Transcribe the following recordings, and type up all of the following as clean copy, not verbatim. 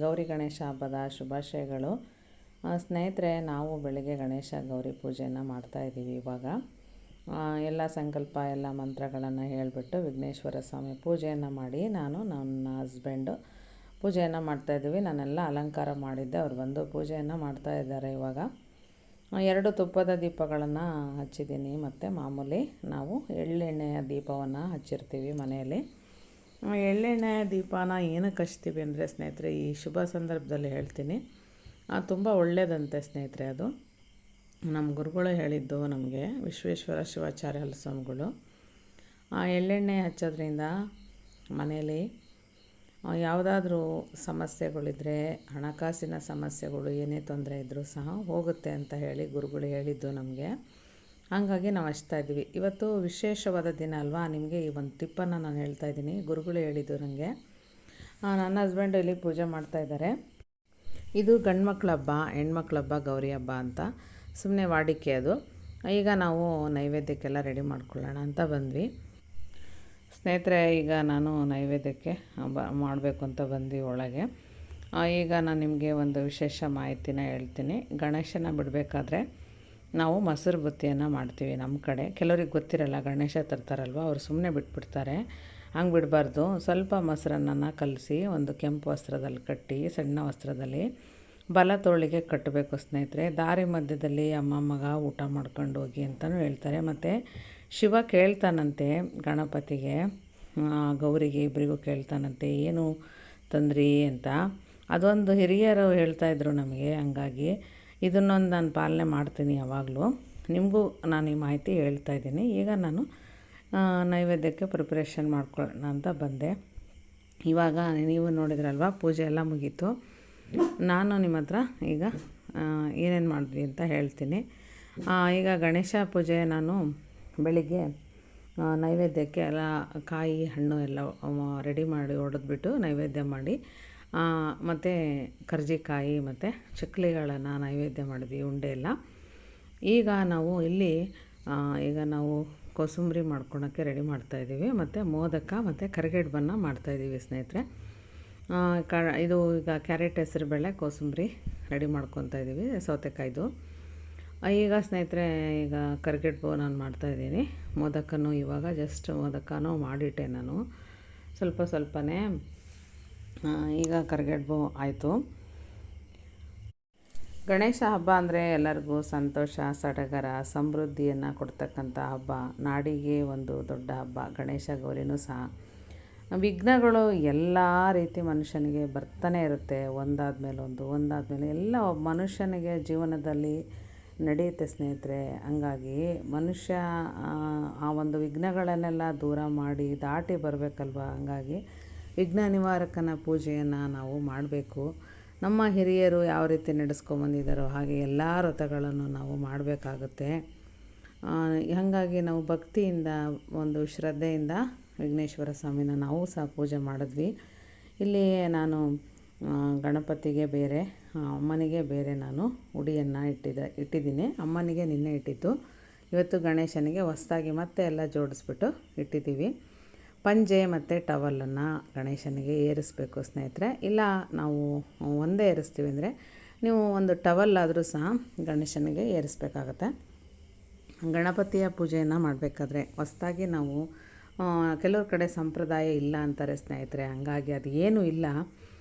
ಗೌರಿ ಗಣೇಶ ಹಬ್ಬದ ಶುಭಾಶಯಗಳು. ಸ್ನೇಹಿತರೆ, ನಾವು ಬೆಳಗ್ಗೆ ಗಣೇಶ ಗೌರಿ ಪೂಜೆಯನ್ನು ಮಾಡ್ತಾಯಿದ್ದೀವಿ. ಇವಾಗ ಎಲ್ಲ ಸಂಕಲ್ಪ ಎಲ್ಲ ಮಂತ್ರಗಳನ್ನು ಹೇಳಿಬಿಟ್ಟು ವಿಘ್ನೇಶ್ವರ ಸ್ವಾಮಿ ಪೂಜೆಯನ್ನು ಮಾಡಿ ನಾನು ನನ್ನ ಹಸ್ಬೆಂಡು ಪೂಜೆಯನ್ನು ಮಾಡ್ತಾಯಿದ್ದೀವಿ. ನಾನೆಲ್ಲ ಅಲಂಕಾರ ಮಾಡಿದ್ದೆ, ಅವ್ರು ಬಂದು ಪೂಜೆಯನ್ನು ಮಾಡ್ತಾಯಿದ್ದಾರೆ. ಇವಾಗ 2 ತುಪ್ಪದ ದೀಪಗಳನ್ನು ಹಚ್ಚಿದ್ದೀನಿ. ಮತ್ತು ಮಾಮೂಲಿ ನಾವು ಎಳ್ಳೆಣ್ಣೆಯ ದೀಪವನ್ನು ಹಚ್ಚಿರ್ತೀವಿ ಮನೆಯಲ್ಲಿ. ಎಳ್ಳೆಣ್ಣೆಯ ದೀಪನ ಏನಕ್ಕೆ ಹಚ್ತೀವಿ ಅಂದರೆ ಸ್ನೇಹಿತರೆ, ಈ ಶುಭ ಸಂದರ್ಭದಲ್ಲಿ ಹೇಳ್ತೀನಿ, ತುಂಬ ಒಳ್ಳೆಯದಂತೆ ಸ್ನೇಹಿತರೆ. ಅದು ನಮ್ಮ ಗುರುಗಳು ಹೇಳಿದ್ದು ನಮಗೆ, ವಿಶ್ವೇಶ್ವರ ಶಿವಾಚಾರ್ಯ ಸ್ವಾಮಿಗಳು. ಎಳ್ಳೆಣ್ಣೆ ಹಚ್ಚೋದ್ರಿಂದ ಮನೆಯಲ್ಲಿ ಯಾವುದಾದ್ರೂ ಸಮಸ್ಯೆಗಳಿದ್ದರೆ, ಹಣಕಾಸಿನ ಸಮಸ್ಯೆಗಳು ಏನೇ ತೊಂದರೆ ಇದ್ದರೂ ಸಹ ಹೋಗುತ್ತೆ ಅಂತ ಹೇಳಿ ಗುರುಗಳು ಹೇಳಿದ್ದು ನಮಗೆ. ಹಾಗಾಗಿ ನಾವು ಹಚ್ತಾಯಿದ್ದೀವಿ. ಇವತ್ತು ವಿಶೇಷವಾದ ದಿನ ಅಲ್ವಾ, ನಿಮಗೆ ಈ ಒಂದು ಟಿಪ್ಪನ್ನು ನಾನು ಹೇಳ್ತಾಯಿದ್ದೀನಿ. ಗುರುಗಳು ಹೇಳಿದ್ದು ನನಗೆ. ನನ್ನ ಹಸ್ಬೆಂಡ್ ಇಲ್ಲಿ ಪೂಜೆ ಮಾಡ್ತಾಯಿದ್ದಾರೆ. ಇದು ಗಂಡು ಮಕ್ಳ ಹಬ್ಬ, ಹೆಣ್ಮಕ್ಳ ಹಬ್ಬ, ಗೌರಿ ಹಬ್ಬ ಅಂತ ಸುಮ್ಮನೆ ವಾಡಿಕೆ ಅದು. ಈಗ ನಾವು ನೈವೇದ್ಯಕ್ಕೆಲ್ಲ ರೆಡಿ ಮಾಡ್ಕೊಳ್ಳೋಣ ಅಂತ ಬಂದ್ವಿ ಸ್ನೇಹಿತರೆ. ಈಗ ನಾನು ನೈವೇದ್ಯಕ್ಕೆ ಮಾಡಬೇಕು ಅಂತ ಬಂದ್ವಿ ಒಳಗೆ. ಈಗ ನಾನು ನಿಮಗೆ ಒಂದು ವಿಶೇಷ ಮಾಹಿತಿನ ಹೇಳ್ತೀನಿ. ಗಣೇಶನ ಬಿಡಬೇಕಾದ್ರೆ ನಾವು ಮೊಸರು ಬುತ್ತಿಯನ್ನು ಮಾಡ್ತೀವಿ ನಮ್ಮ ಕಡೆ. ಕೆಲವ್ರಿಗೆ ಗೊತ್ತಿರಲ್ಲ, ಗಣೇಶ ತರ್ತಾರಲ್ವ, ಅವರು ಸುಮ್ಮನೆ ಬಿಟ್ಬಿಡ್ತಾರೆ. ಹಂಗೆ ಬಿಡಬಾರ್ದು. ಸ್ವಲ್ಪ ಮೊಸರನ್ನು ಕಲಸಿ ಒಂದು ಕೆಂಪು ವಸ್ತ್ರದಲ್ಲಿ ಕಟ್ಟಿ, ಸಣ್ಣ ವಸ್ತ್ರದಲ್ಲಿ ಬಲ ತೋಳಿಗೆ ಕಟ್ಟಬೇಕು ಸ್ನೇಹಿತರೆ. ದಾರಿ ಮಧ್ಯದಲ್ಲಿ ಅಮ್ಮ ಮಗ ಊಟ ಮಾಡ್ಕೊಂಡು ಹೋಗಿ ಅಂತಲೂ ಹೇಳ್ತಾರೆ. ಮತ್ತು ಶಿವ ಕೇಳ್ತಾನಂತೆ ಗಣಪತಿಗೆ, ಗೌರಿಗೆ, ಇಬ್ಬರಿಗೂ ಕೇಳ್ತಾನಂತೆ ಏನು ತಂದ್ರಿ ಅಂತ. ಅದೊಂದು ಹಿರಿಯರು ಹೇಳ್ತಾಯಿದ್ರು ನಮಗೆ. ಹಂಗಾಗಿ ಇದನ್ನೊಂದು ನಾನು ಪಾಲನೆ ಮಾಡ್ತೀನಿ ಯಾವಾಗಲೂ. ನಿಮಗೂ ನಾನು ಈ ಮಾಹಿತಿ ಹೇಳ್ತಾಯಿದ್ದೀನಿ. ಈಗ ನಾನು ನೈವೇದ್ಯಕ್ಕೆ ಪ್ರಿಪ್ರೇಷನ್ ಮಾಡ್ಕೊಳ್ಳೋಣ ಅಂತ ಬಂದೆ. ಇವಾಗ ನೀವು ನೋಡಿದ್ರಲ್ವ, ಪೂಜೆ ಎಲ್ಲ ಮುಗೀತು. ನಾನು ನಿಮ್ಮ ಹತ್ರ ಈಗ ಏನೇನು ಮಾಡಿದ್ವಿ ಅಂತ ಹೇಳ್ತೀನಿ. ಈಗ ಗಣೇಶ ಪೂಜೆ ನಾನು ಬೆಳಿಗ್ಗೆ ನೈವೇದ್ಯಕ್ಕೆ ಎಲ್ಲ ಕಾಯಿ ಹಣ್ಣು ಎಲ್ಲ ರೆಡಿ ಮಾಡಿ ಒಡೆದ್ಬಿಟ್ಟು ನೈವೇದ್ಯ ಮಾಡಿ, ಮತ್ತು ಕರ್ಜಿಕಾಯಿ ಮತ್ತು ಚಕ್ಕಲಿಗಳನ್ನು ನೈವೇದ್ಯ ಮಾಡಿದ್ವಿ, ಉಂಡೆ ಎಲ್ಲ. ಈಗ ನಾವು ಇಲ್ಲಿ ನಾವು ಕೋಸಂಬರಿ ಮಾಡ್ಕೊಳೋಕ್ಕೆ ರೆಡಿ ಮಾಡ್ತಾಯಿದ್ದೀವಿ. ಮತ್ತು ಮೋದಕ ಮತ್ತು ಕರಿಗಡುಬನ್ನು ಮಾಡ್ತಾಯಿದ್ದೀವಿ ಸ್ನೇಹಿತರೆ. ಇದು ಈಗ ಕ್ಯಾರೆಟ್, ಹೆಸರು ಬೇಳೆ, ಕೋಸಂಬರಿ ರೆಡಿ ಮಾಡ್ಕೊತಾ ಇದ್ದೀವಿ, ಸೌತೆಕಾಯ್ದು. ಈಗ ಸ್ನೇಹಿತರೆ, ಈಗ ಕರಿಗಡುಬು ನಾನು ಮಾಡ್ತಾಯಿದ್ದೀನಿ. ಮೋದಕನೂ ಇವಾಗ ಜಸ್ಟ್ ಮೋದಕನೂ ಮಾಡಿಟ್ಟೆ ನಾನು, ಸ್ವಲ್ಪನೇ. ಈಗ ಕರಿಗಡುಬು ಆಯಿತು. ಗಣೇಶ ಹಬ್ಬ ಅಂದರೆ ಎಲ್ಲರಿಗೂ ಸಂತೋಷ, ಸಡಗರ, ಸಮೃದ್ಧಿಯನ್ನು ಕೊಡ್ತಕ್ಕಂಥ ಹಬ್ಬ. ನಾಡಿಗೆ ಒಂದು ದೊಡ್ಡ ಹಬ್ಬ ಗಣೇಶ ಗೌರಿನೂ ಸಹ. ವಿಘ್ನಗಳು ಎಲ್ಲ ರೀತಿ ಮನುಷ್ಯನಿಗೆ ಬರ್ತಾನೆ ಇರುತ್ತೆ, ಒಂದಾದ್ಮೇಲೆ ಎಲ್ಲ ಮನುಷ್ಯನಿಗೆ ಜೀವನದಲ್ಲಿ ನಡೆಯುತ್ತೆ ಸ್ನೇಹಿತರೆ. ಹಂಗಾಗಿ ಮನುಷ್ಯ ಆ ಒಂದು ವಿಘ್ನಗಳನ್ನೆಲ್ಲ ದೂರ ಮಾಡಿ ದಾಟಿ ಬರಬೇಕಲ್ವ. ಹಂಗಾಗಿ ವಿಘ್ನ ನಿವಾರಕನ ಪೂಜೆಯನ್ನು ನಾವು ಮಾಡಬೇಕು. ನಮ್ಮ ಹಿರಿಯರು ಯಾವ ರೀತಿ ನಡೆಸ್ಕೊಂಬಂದಿದ್ದಾರೋ ಹಾಗೆ ಎಲ್ಲ ವ್ರತಗಳನ್ನು ನಾವು ಮಾಡಬೇಕಾಗುತ್ತೆ. ಹಾಗಾಗಿ ನಾವು ಭಕ್ತಿಯಿಂದ, ಒಂದು ಶ್ರದ್ಧೆಯಿಂದ ವಿಘ್ನೇಶ್ವರ ಸ್ವಾಮಿನ ನಾವು ಸಹ ಪೂಜೆ ಮಾಡಿದ್ವಿ. ಇಲ್ಲಿ ನಾನು ಗಣಪತಿಗೆ ಬೇರೆ, ಅಮ್ಮನಿಗೆ ಬೇರೆ ನಾನು ಉಡಿಯನ್ನು ಇಟ್ಟಿದ್ದೀನಿ. ಅಮ್ಮನಿಗೆ ನಿನ್ನೆ ಇಟ್ಟಿದ್ದು, ಇವತ್ತು ಗಣೇಶನಿಗೆ ಹೊಸದಾಗಿ ಮತ್ತೆ ಎಲ್ಲ ಜೋಡಿಸ್ಬಿಟ್ಟು ಇಟ್ಟಿದ್ದೀವಿ. ಪಂಜೆ ಮತ್ತು ಟವಲನ್ನು ಗಣೇಶನಿಗೆ ಏರಿಸಬೇಕು ಸ್ನೇಹಿತರೆ. ಇಲ್ಲ ನಾವು ಒಂದೇ ಏರಿಸ್ತೀವಿ ಅಂದರೆ ನೀವು ಒಂದು ಟವಲ್ ಆದರೂ ಸಹ ಗಣೇಶನಿಗೆ ಏರಿಸಬೇಕಾಗತ್ತೆ. ಗಣಪತಿಯ ಪೂಜೆಯನ್ನು ಮಾಡಬೇಕಾದ್ರೆ ಹೊಸದಾಗಿ ನಾವು, ಕೆಲವ್ರ ಕಡೆ ಸಂಪ್ರದಾಯ ಇಲ್ಲ ಅಂತಾರೆ ಸ್ನೇಹಿತರೆ. ಹಂಗಾಗಿ ಅದು ಏನೂ ಇಲ್ಲ.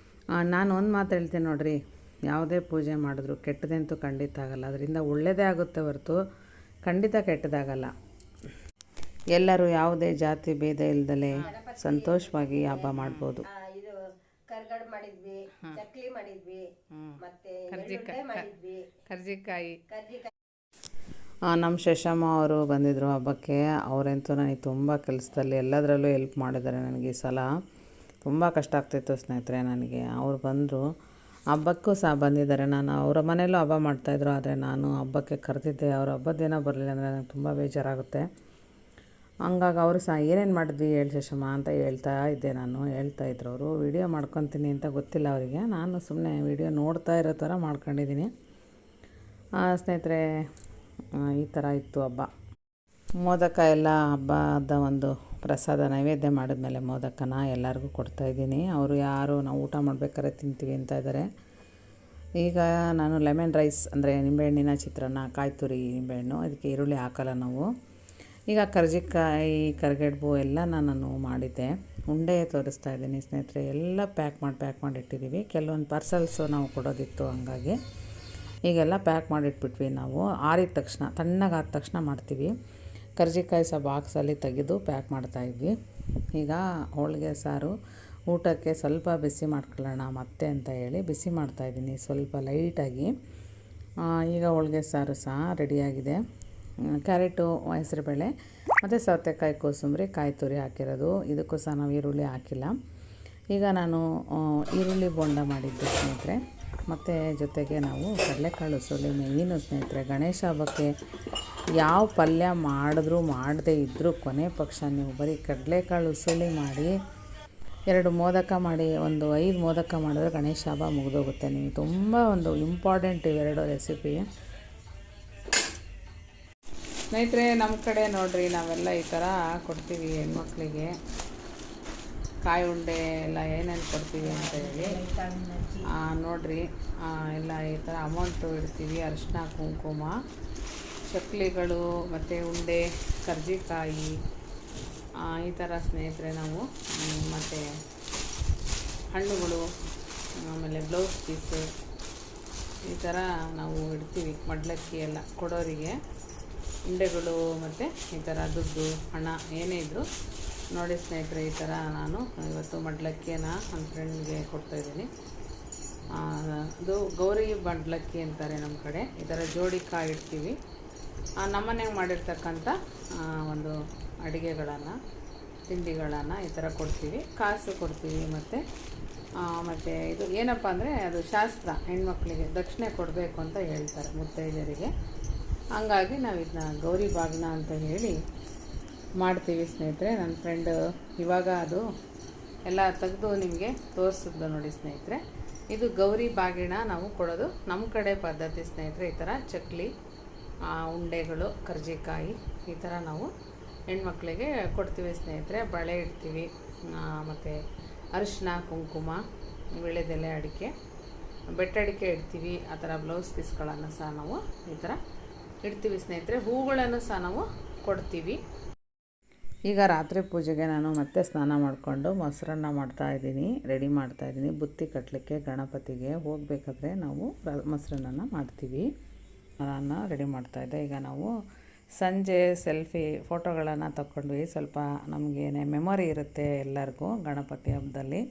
ನಾನು ಒಂದು ಮಾತು ಹೇಳ್ತೀನಿ ನೋಡಿರಿ, ಯಾವುದೇ ಪೂಜೆ ಮಾಡಿದ್ರು ಕೆಟ್ಟದಂತೂ ಖಂಡಿತ ಆಗಲ್ಲ. ಅದರಿಂದ ಒಳ್ಳೆಯದೇ ಆಗುತ್ತೆ ಹೊರತು ಖಂಡಿತ ಕೆಟ್ಟದಾಗಲ್ಲ. ಎಲ್ಲರೂ ಯಾವುದೇ ಜಾತಿ ಭೇದ ಇಲ್ದಲೇ ಸಂತೋಷವಾಗಿ ಹಬ್ಬ ಮಾಡ್ಬೋದು. ಇದು ಕರ್ಗಡ್ ಮಾಡಿದ್ವಿ, ಚಕ್ಲಿ ಮಾಡಿದ್ವಿ, ಮತ್ತೆ ಕರ್ಜಿಕಾಯಿ. ನಮ್ಮ ಶಶಮ್ಮ ಅವರು ಬಂದಿದ್ದರು ಹಬ್ಬಕ್ಕೆ. ಅವರಂತೂ ನನಗೆ ತುಂಬ ಕೆಲಸದಲ್ಲಿ ಎಲ್ಲದರಲ್ಲೂ ಹೆಲ್ಪ್ ಮಾಡಿದ್ದಾರೆ. ನನಗೆ ಈ ಸಲ ತುಂಬ ಕಷ್ಟ ಆಗ್ತಾಯಿತ್ತು ಸ್ನೇಹಿತರೆ ನನಗೆ. ಅವ್ರು ಬಂದರು, ಹಬ್ಬಕ್ಕೂ ಸಹ ಬಂದಿದ್ದಾರೆ. ನಾನು ಅವರ ಮನೆಯಲ್ಲೂ ಹಬ್ಬ ಮಾಡ್ತಾಯಿದ್ರು, ಆದರೆ ನಾನು ಹಬ್ಬಕ್ಕೆ ಕರೆದಿದ್ದೆ. ಅವ್ರ ಹಬ್ಬದ ದಿನ ಬರಲಿಲ್ಲ ಅಂದರೆ ನನಗೆ ತುಂಬ ಬೇಜಾರಾಗುತ್ತೆ. ಹಂಗಾಗಿ ಅವರು ಸಹ ಏನೇನು ಮಾಡಿದ್ವಿ ಹೇಳಿ ಶಶಮ್ಮ ಅಂತ ಹೇಳ್ತಾ ಇದ್ದೆ ನಾನು. ಹೇಳ್ತಾಯಿದ್ರು ಅವರು. ವಿಡಿಯೋ ಮಾಡ್ಕೊತೀನಿ ಅಂತ ಗೊತ್ತಿಲ್ಲ ಅವರಿಗೆ, ನಾನು ಸುಮ್ಮನೆ ವಿಡಿಯೋ ನೋಡ್ತಾ ಇರೋ ಥರ ಮಾಡ್ಕೊಂಡಿದ್ದೀನಿ ಸ್ನೇಹಿತರೆ. ಈ ಥರ ಇತ್ತು ಹಬ್ಬ. ಮೋದಕ ಎಲ್ಲ ಹಬ್ಬದ ಒಂದು ಪ್ರಸಾದ ನೈವೇದ್ಯ ಮಾಡಿದ್ಮೇಲೆ ಮೋದಕನ ಎಲ್ಲರಿಗೂ ಕೊಡ್ತಾಯಿದ್ದೀನಿ. ಅವರು ಯಾರು ನಾವು ಊಟ ಮಾಡ್ಬೇಕಾದ್ರೆ ತಿಂತೀವಿ ಅಂತ ಇದ್ದಾರೆ. ಈಗ ನಾನು ಲೆಮನ್ ರೈಸ್ ಅಂದರೆ ನಿಂಬೆಹಣ್ಣಿನ ಚಿತ್ರಾನ್ನ, ಕಾಯಿ ತುರಿ ನಿಂಬೆಹಣ್ಣು, ಅದಕ್ಕೆ ಈರುಳ್ಳಿ ಹಾಕಲ್ಲ ನಾವು. ಈಗ ಕರ್ಜಿಕಾಯಿ, ಕರಿಗಡುಬು ಎಲ್ಲ ನಾನು ಮಾಡಿದ್ದೆ. ಉಂಡೆ ತೋರಿಸ್ತಾ ಇದ್ದೀನಿ ಸ್ನೇಹಿತರೆ. ಎಲ್ಲ ಪ್ಯಾಕ್ ಮಾಡಿ ಇಟ್ಟಿದ್ದೀವಿ. ಕೆಲವೊಂದು ಪಾರ್ಸಲ್ಸು ನಾವು ಕೊಡೋದಿತ್ತು, ಹಂಗಾಗಿ ಈಗೆಲ್ಲ ಪ್ಯಾಕ್ ಮಾಡಿಟ್ಬಿಟ್ವಿ. ನಾವು ಆರಿದ ತಕ್ಷಣ, ತಣ್ಣಗಾದ ತಕ್ಷಣ ಮಾಡ್ತೀವಿ. ಕರ್ಜಿಕಾಯಿ ಸಹ ಬಾಕ್ಸಲ್ಲಿ ತೆಗೆದು ಪ್ಯಾಕ್ ಮಾಡ್ತಾಯಿದ್ವಿ. ಈಗ ಹೋಳಿಗೆ ಸಾರು ಊಟಕ್ಕೆ ಸ್ವಲ್ಪ ಬಿಸಿ ಮಾಡ್ಕೊಳ್ಳೋಣ ಮತ್ತೆ ಅಂತ ಹೇಳಿ ಬಿಸಿ ಮಾಡ್ತಾಯಿದ್ದೀನಿ ಸ್ವಲ್ಪ ಲೈಟಾಗಿ. ಈಗ ಹೋಳಿಗೆ ಸಾರು ಸಹ ರೆಡಿಯಾಗಿದೆ. ಕ್ಯಾರೆಟು, ಹೆಸರುಬೇಳೆ ಮತ್ತು ಸೌತೆಕಾಯಿ, ಕೋಸಂಬರಿ, ಕಾಯಿ ತುರಿ ಹಾಕಿರೋದು. ಇದಕ್ಕೂ ಸಹ ನಾವು ಈರುಳ್ಳಿ ಹಾಕಿಲ್ಲ. ಈಗ ನಾನು ಈರುಳ್ಳಿ ಬೋಂಡ ಮಾಡಿದ್ದೆ ಸ್ನೇಹಿತರೆ. ಮತ್ತು ಜೊತೆಗೆ ನಾವು ಕಡಲೆಕಾಳು ಉಸುಳಿ ಮೇಯ್ನು ಸ್ನೇಹಿತರೆ. ಗಣೇಶ ಹಬ್ಬಕ್ಕೆ ಯಾವ ಪಲ್ಯ ಮಾಡಿದ್ರೂ ಮಾಡದೇ ಇದ್ದರೂ ಕೊನೆ ಪಕ್ಷ ನೀವು ಬರೀ ಕಡಲೆಕಾಳು ಉಸುಳಿ ಮಾಡಿ 2 ಮೋದಕ ಮಾಡಿ, 5 ಮೋದಕ ಮಾಡಿದ್ರೆ ಗಣೇಶ ಹಬ್ಬ ಮುಗಿದೋಗುತ್ತೆ. ನೀವು ತುಂಬ ಒಂದು ಇಂಪಾರ್ಟೆಂಟ್ ಇವೆರಡು ರೆಸಿಪಿ ಸ್ನೇಹಿತರೆ. ನಮ್ಮ ಕಡೆ ನೋಡಿರಿ, ನಾವೆಲ್ಲ ಈ ಥರ ಕೊಡ್ತೀವಿ ಹೆಣ್ಮಕ್ಳಿಗೆ. ಕಾಯಿ ಉಂಡೆ ಎಲ್ಲ ಏನೇನು ಕೊಡ್ತೀವಿ ಅಂತ ಹೇಳಿ ನೋಡಿರಿ. ಎಲ್ಲ ಈ ಥರ ಅಮೌಂಟು ಇಡ್ತೀವಿ. ಅರಿಶಿನ, ಕುಂಕುಮ, ಚಕ್ಲಿಗಳು ಮತ್ತು ಉಂಡೆ, ಕರ್ಜಿಕಾಯಿ, ಈ ಥರ ಸ್ನೇಹಿತರೆ ನಾವು. ಮತ್ತು ಹಣ್ಣುಗಳು, ಆಮೇಲೆ ಬ್ಲೌಸ್ ಪೀಸು, ಈ ಥರ ನಾವು ಇಡ್ತೀವಿ. ಮಡ್ಲಕ್ಕಿ ಎಲ್ಲ ಕೊಡೋರಿಗೆ ಉಂಡೆಗಳು ಮತ್ತು ಈ ಥರ ದುಡ್ಡು, ಹಣ ಏನೇ ಇದ್ದರೂ ನೋಡಿ ಸ್ನೇಹಿತರೆ. ಈ ಥರ ನಾನು ಇವತ್ತು ಮಡ್ಲಕ್ಕಿನ ನನ್ನ ಫ್ರೆಂಡ್ಗೆ ಕೊಡ್ತಾಯಿದ್ದೀನಿ. ಅದು ಗೌರಿ ಮಡ್ಲಕ್ಕಿ ಅಂತಾರೆ ನಮ್ಮ ಕಡೆ. ಈ ಥರ ಜೋಡಿ ಕಾಯಿ ಇಡ್ತೀವಿ. ನಮ್ಮನೆಗೆ ಮಾಡಿರ್ತಕ್ಕಂಥ ಒಂದು ಅಡುಗೆಗಳನ್ನು, ತಿಂಡಿಗಳನ್ನು ಈ ಥರ ಕೊಡ್ತೀವಿ. ಕಾಸು ಕೊಡ್ತೀವಿ. ಮತ್ತು ಇದು ಏನಪ್ಪ ಅಂದರೆ ಅದು ಶಾಸ್ತ್ರ, ಹೆಣ್ಮಕ್ಳಿಗೆ ದಕ್ಷಿಣೆ ಕೊಡಬೇಕು ಅಂತ ಹೇಳ್ತಾರೆ ಮುತ್ತೈದೆಯರಿಗೆ. ಹಂಗಾಗಿ ನಾವು ಇದನ್ನ ಗೌರಿ ಬಾಗಿನ ಅಂತ ಹೇಳಿ ಮಾಡ್ತೀವಿ ಸ್ನೇಹಿತರೆ. ನನ್ನ ಫ್ರೆಂಡು ಇವಾಗ ಅದು ಎಲ್ಲ ತೆಗೆದು ನಿಮಗೆ ತೋರಿಸಿದ್ದು ನೋಡಿ ಸ್ನೇಹಿತರೆ. ಇದು ಗೌರಿ ಬಾಗಿನ ನಾವು ಕೊಡೋದು ನಮ್ಮ ಕಡೆ ಪದ್ಧತಿ ಸ್ನೇಹಿತರೆ. ಈ ಥರ ಚಕ್ಲಿ, ಉಂಡೆಗಳು, ಕರ್ಜಿಕಾಯಿ ಈ ಥರ ನಾವು ಹೆಣ್ಮಕ್ಳಿಗೆ ಕೊಡ್ತೀವಿ ಸ್ನೇಹಿತರೆ. ಬಳೆ ಇಡ್ತೀವಿ. ಮತ್ತು ಅರಿಶಿನ, ಕುಂಕುಮ, ವೀಳ್ಯದೆಲೆ, ಅಡಿಕೆ, ಬೆಟ್ಟಡಿಕೆ ಇಡ್ತೀವಿ. ಆ ಥರ ಬ್ಲೌಸ್ ಪೀಸ್ಗಳನ್ನು ಸಹ ನಾವು ಈ ಥರ ಇಡ್ತೀವಿ ಸ್ನೇಹಿತರೆ. ಹೂಗಳನ್ನು ಸಹ ನಾವು ಕೊಡ್ತೀವಿ. ಈಗ ರಾತ್ರಿ ಪೂಜೆಗೆ ನಾನು ಮತ್ತೆ ಸ್ನಾನ ಮಾಡಿಕೊಂಡು ಮೊಸರನ್ನ ಮಾಡ್ತಾಯಿದ್ದೀನಿ, ರೆಡಿ ಮಾಡ್ತಾಯಿದ್ದೀನಿ. ಬುತ್ತಿ ಕಟ್ಟಲಿಕ್ಕೆ ಗಣಪತಿಗೆ ಹೋಗಬೇಕಾದ್ರೆ ನಾವು ಮೊಸರನ್ನ ಮಾಡ್ತೀವಿ. ಅನ್ನ ರೆಡಿ ಮಾಡ್ತಾಯಿದ್ದೆ. ಈಗ ನಾವು ಸಂಜೆ ಸೆಲ್ಫಿ ಫೋಟೋಗಳನ್ನು ತಗೊಂಡ್ವಿ. ಸ್ವಲ್ಪ ನಮಗೇನೆ ಮೆಮೊರಿ ಇರುತ್ತೆ ಎಲ್ಲರಿಗೂ. ಗಣಪತಿ ಹಬ್ಬದಲ್ಲಿ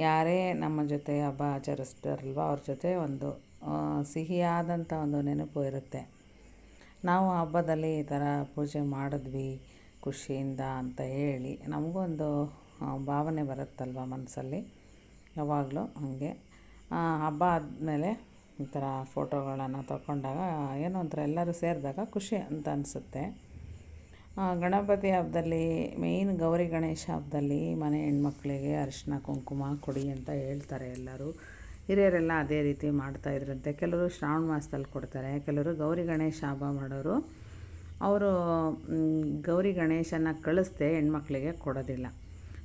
ಯಾರೇ ನಮ್ಮ ಜೊತೆ ಹಬ್ಬ ಆಚರಿಸ್ತಾರಲ್ವ, ಅವ್ರ ಜೊತೆ ಒಂದು ಸಿಹಿಯಾದಂಥ ಒಂದು ನೆನಪು ಇರುತ್ತೆ. ನಾವು ಹಬ್ಬದಲ್ಲಿ ಈ ಥರ ಪೂಜೆ ಮಾಡಿದ್ವಿ ಖುಷಿಯಿಂದ ಅಂತ ಹೇಳಿ ನಮಗೊಂದು ಭಾವನೆ ಬರುತ್ತಲ್ವ ಮನಸ್ಸಲ್ಲಿ ಯಾವಾಗಲೂ. ಹಾಗೆ ಹಬ್ಬ ಆದಮೇಲೆ ಈ ಥರ ಫೋಟೋಗಳನ್ನು ತಗೊಂಡಾಗ ಏನೋ ಒಂಥರ ಎಲ್ಲರೂ ಸೇರಿದಾಗ ಖುಷಿ ಅಂತ ಅನಿಸುತ್ತೆ. ಗಣಪತಿ ಹಬ್ಬದಲ್ಲಿ ಮೇಯ್ನ್ ಗೌರಿ ಗಣೇಶ ಹಬ್ಬದಲ್ಲಿ ಮನೆ ಹೆಣ್ಮಕ್ಳಿಗೆ ಅರಿಶಿನ ಕುಂಕುಮ ಕೊಡಿ ಅಂತ ಹೇಳ್ತಾರೆ ಎಲ್ಲರೂ. ಹಿರಿಯರೆಲ್ಲ ಅದೇ ರೀತಿ ಮಾಡ್ತಾಯಿದ್ರಂತೆ. ಕೆಲವರು ಶ್ರಾವಣ ಮಾಸದಲ್ಲಿ ಕೊಡ್ತಾರೆ, ಕೆಲವರು ಗೌರಿ ಗಣೇಶ ಹಬ್ಬ ಮಾಡೋರು ಅವರು ಗೌರಿ ಗಣೇಶನ ಕಳಿಸ್ದೆ ಹೆಣ್ಮಕ್ಳಿಗೆ ಕೊಡೋದಿಲ್ಲ.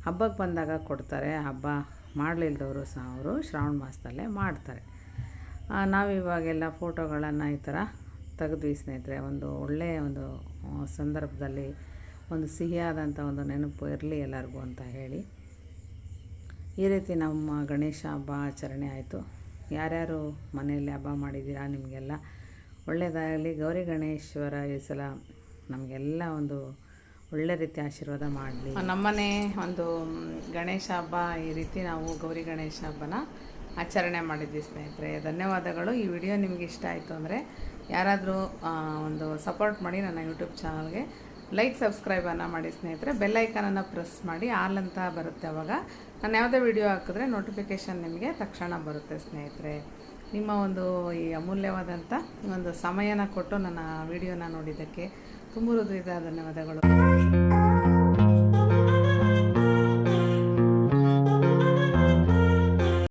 ಹಬ್ಬಕ್ಕೆ ಬಂದಾಗ ಕೊಡ್ತಾರೆ. ಹಬ್ಬ ಮಾಡಲಿಲ್ದವರು ಸಹ ಅವರು ಶ್ರಾವಣ ಮಾಸದಲ್ಲೇ ಮಾಡ್ತಾರೆ. ನಾವಿವಾಗೆಲ್ಲ ಫೋಟೋಗಳನ್ನು ಈ ಥರ ತೆಗೆದ್ವಿ ಸ್ನೇಹಿತರೆ. ಒಂದು ಒಳ್ಳೆಯ ಒಂದು ಸಂದರ್ಭದಲ್ಲಿ ಒಂದು ಸಿಹಿಯಾದಂಥ ಒಂದು ನೆನಪು ಇರಲಿ ಎಲ್ಲರಿಗೂ ಅಂತ ಹೇಳಿ ಈ ರೀತಿ ನಮ್ಮ ಗಣೇಶ ಹಬ್ಬ ಆಚರಣೆ ಆಯಿತು. ಯಾರ್ಯಾರು ಮನೆಯಲ್ಲಿ ಹಬ್ಬ ಮಾಡಿದ್ದೀರಾ ನಿಮಗೆಲ್ಲ ಒಳ್ಳೆಯದಾಗಲಿ. ಗೌರಿ ಗಣೇಶ್ವರ ಈ ಸಲ ನಮಗೆಲ್ಲ ಒಂದು ಒಳ್ಳೆ ರೀತಿ ಆಶೀರ್ವಾದ ಮಾಡಲಿ. ನಮ್ಮನೆ ಒಂದು ಗಣೇಶ ಹಬ್ಬ ಈ ರೀತಿ ನಾವು ಗೌರಿ ಗಣೇಶ ಹಬ್ಬನ ಆಚರಣೆ ಮಾಡಿದ್ವಿ ಸ್ನೇಹಿತರೆ. ಧನ್ಯವಾದಗಳು. ಈ ವಿಡಿಯೋ ನಿಮಗೆ ಇಷ್ಟ ಆಯಿತು ಅಂದರೆ ಯಾರಾದರೂ ಒಂದು ಸಪೋರ್ಟ್ ಮಾಡಿ ನನ್ನ ಯೂಟ್ಯೂಬ್ ಚಾನಲ್ಗೆ. ಲೈಕ್, ಸಬ್ಸ್ಕ್ರೈಬನ್ನು ಮಾಡಿ ಸ್ನೇಹಿತರೆ. ಬೆಲ್ಲೈಕನನ್ನು ಪ್ರೆಸ್ ಮಾಡಿ, ಆಲ್ ಅಂತ ಬರುತ್ತೆ. ಆವಾಗ ನಾನು ಯಾವುದೇ ವಿಡಿಯೋ ಹಾಕಿದ್ರೆ ನೋಟಿಫಿಕೇಷನ್ ನಿಮಗೆ ತಕ್ಷಣ ಬರುತ್ತೆ ಸ್ನೇಹಿತರೆ. ನಿಮ್ಮ ಒಂದು ಈ ಅಮೂಲ್ಯವಾದಂಥ ಒಂದು ಸಮಯನ ಕೊಟ್ಟು ನನ್ನ ವಿಡಿಯೋನ ನೋಡಿದ್ದಕ್ಕೆ ತುಂಬ ಹೃದಯದ ಧನ್ಯವಾದಗಳು.